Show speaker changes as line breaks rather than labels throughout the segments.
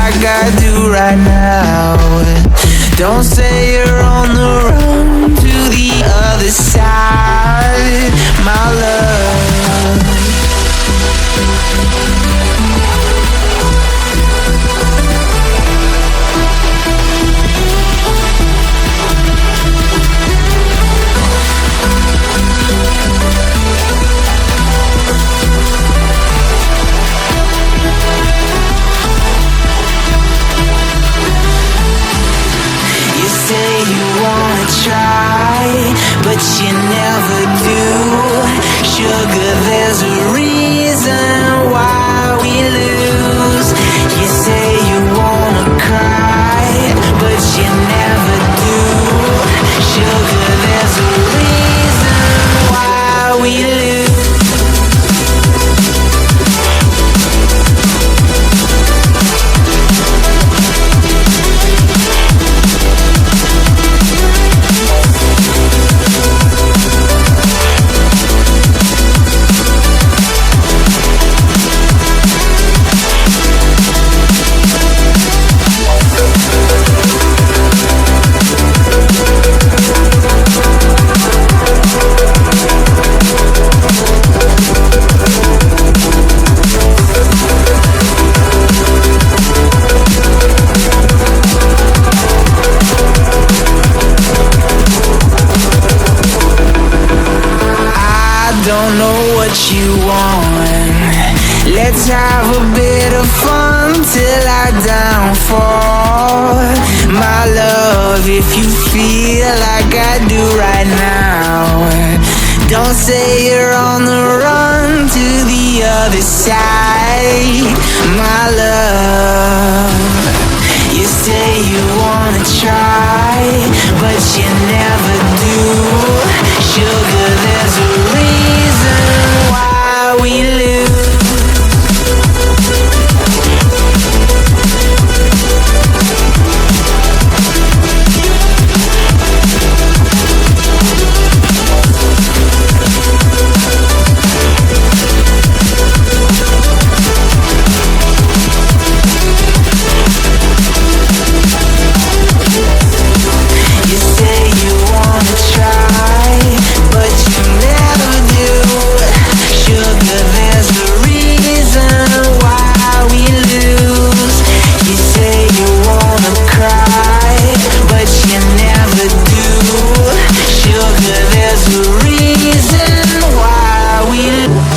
like I do right now. Don't say you're on the run to the other side, my love. But you never do. Sugar, there's a reason why we lose. You say you wanna cry, but you never do. Sugar, there's a reason why we lose. Don't know what you want. Let's have a bit of fun till I downfall, my love. If you feel like I do right now, don't say you're on the run to the other side, my love. You say you wanna try, but you never do. Sugar, there's a reason why we lose. You say you wanna try, but you never do. Sugar, there's a reason why we lose. You say you wanna cry, but you never do. Sugar, there's a reason why we lose.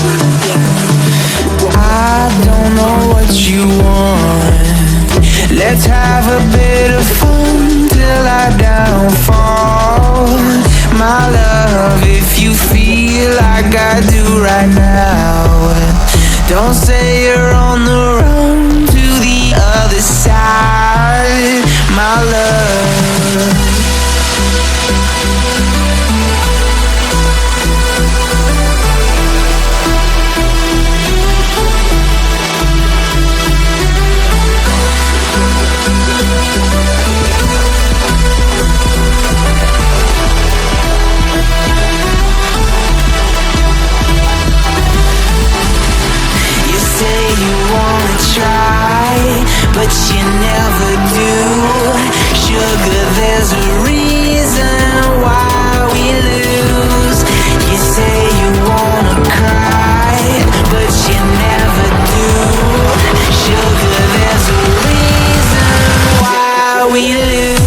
I don't know what you want. Let's have a bit of fun till I downfall, my love. If you feel like I do right now, don't say you're on the run to the other side, my love. You say you wanna try, but you never do. Sugar, there's a reason why we lose. You say you wanna cry, but you never do. Sugar, there's a reason why we lose.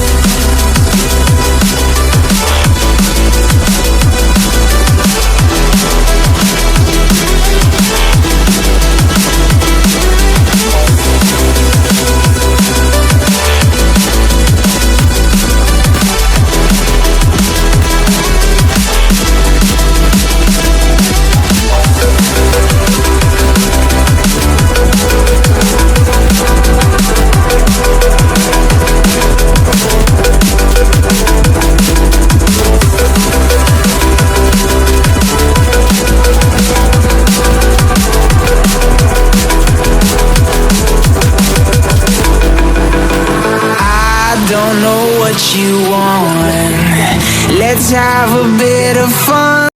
Don't know what you want. Let's have a bit of fun